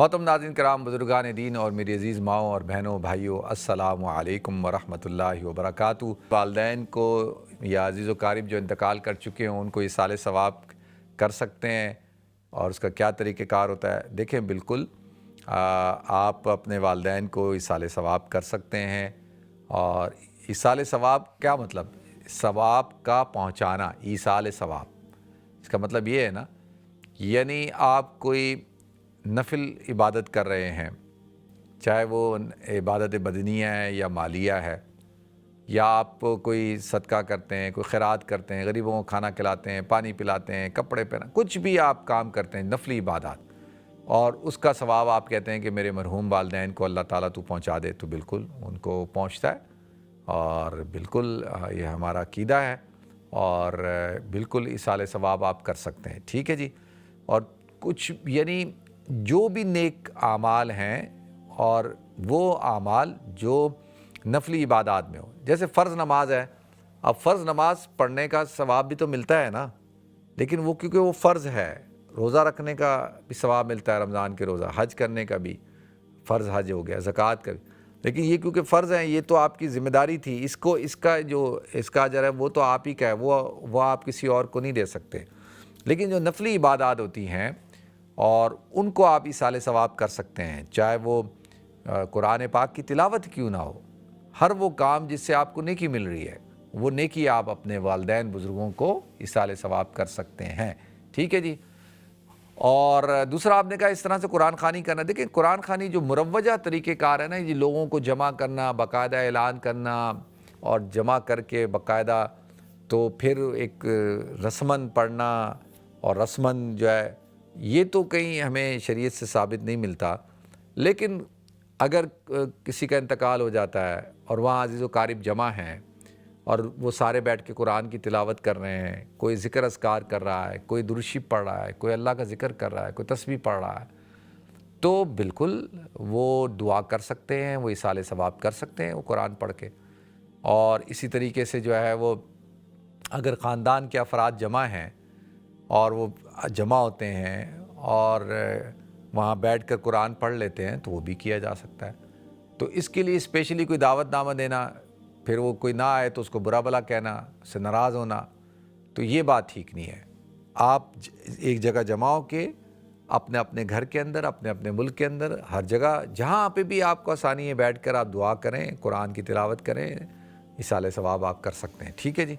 محترم ناظرین کرام، بزرگان دین اور میری عزیز ماؤں اور بہنوں بھائیوں، السلام علیکم ورحمۃ اللہ وبرکاتہ۔ والدین کو یا عزیز و قارب جو انتقال کر چکے ہیں ان کو ایصال ثواب کر سکتے ہیں، اور اس کا کیا طریقہ کار ہوتا ہے؟ دیکھیں، بالکل آپ اپنے والدین کو ایصال ثواب کر سکتے ہیں۔ اور ایصال ثواب کیا مطلب؟ ثواب کا پہنچانا، ایصال ثواب اس کا مطلب یہ ہے نا، یعنی آپ کوئی نفل عبادت کر رہے ہیں، چاہے وہ عبادت بدنیہ ہے یا مالیہ ہے، یا آپ کوئی صدقہ کرتے ہیں، کوئی خیرات کرتے ہیں، غریبوں کو کھانا کھلاتے ہیں، پانی پلاتے ہیں، کپڑے پہنا، کچھ بھی آپ کام کرتے ہیں نفلی عبادات، اور اس کا ثواب آپ کہتے ہیں کہ میرے مرحوم والدین کو اللہ تعالیٰ تو پہنچا دے، تو بالکل ان کو پہنچتا ہے، اور بالکل یہ ہمارا عقیدہ ہے، اور بالکل ایصال ثواب آپ کر سکتے ہیں۔ ٹھیک ہے جی۔ اور کچھ یعنی جو بھی نیک اعمال ہیں، اور وہ اعمال جو نفلی عبادات میں ہو، جیسے فرض نماز ہے، اب فرض نماز پڑھنے کا ثواب بھی تو ملتا ہے نا، لیکن وہ کیونکہ وہ فرض ہے، روزہ رکھنے کا بھی ثواب ملتا ہے، رمضان کے روزہ، حج کرنے کا بھی، فرض حج ہو گیا، زکوٰۃ کا بھی، لیکن یہ کیونکہ فرض ہیں، یہ تو آپ کی ذمہ داری تھی، اس کا اجر ہے وہ تو آپ ہی کا ہے، وہ آپ کسی اور کو نہیں دے سکتے۔ لیکن جو نفلی عبادات ہوتی ہیں، اور ان کو آپ ایصال ثواب کر سکتے ہیں، چاہے وہ قرآن پاک کی تلاوت کیوں نہ ہو، ہر وہ کام جس سے آپ کو نیکی مل رہی ہے، وہ نیکی آپ اپنے والدین بزرگوں کو ایصال ثواب کر سکتے ہیں۔ ٹھیک ہے جی۔ اور دوسرا آپ نے کہا اس طرح سے قرآن خوانی کرنا۔ دیکھیں، قرآن خوانی جو مروجہ طریقہ کار ہے نا، یہ لوگوں کو جمع کرنا، باقاعدہ اعلان کرنا، اور جمع کر کے باقاعدہ تو پھر ایک رسماً پڑھنا، اور رسماً جو ہے یہ تو کہیں ہمیں شریعت سے ثابت نہیں ملتا، لیکن اگر کسی کا انتقال ہو جاتا ہے اور وہاں عزیز و قارب جمع ہیں، اور وہ سارے بیٹھ کے قرآن کی تلاوت کر رہے ہیں، کوئی ذکر اذکار کر رہا ہے، کوئی درود شریف پڑھ رہا ہے، کوئی اللہ کا ذکر کر رہا ہے، کوئی تسبیح پڑھ رہا ہے، تو بالکل وہ دعا کر سکتے ہیں، وہ ایصال ثواب کر سکتے ہیں وہ قرآن پڑھ کے۔ اور اسی طریقے سے جو ہے وہ اگر خاندان کے افراد جمع ہیں اور وہ جمع ہوتے ہیں اور وہاں بیٹھ کر قرآن پڑھ لیتے ہیں، تو وہ بھی کیا جا سکتا ہے۔ تو اس کے لیے اسپیشلی کوئی دعوت نامہ دینا، پھر وہ کوئی نہ آئے تو اس کو برا بھلا کہنا، اس سے ناراض ہونا، تو یہ بات ٹھیک نہیں ہے۔ آپ ایک جگہ جمع ہو کے اپنے اپنے گھر کے اندر، اپنے اپنے ملک کے اندر، ہر جگہ جہاں پہ بھی آپ کو آسانی ہے، بیٹھ کر آپ دعا کریں، قرآن کی تلاوت کریں، ایصال ثواب آپ کر سکتے ہیں۔ ٹھیک ہے جی۔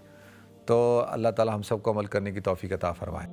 تو اللہ تعالی ہم سب کو عمل کرنے کی توفیق عطا فرمائے۔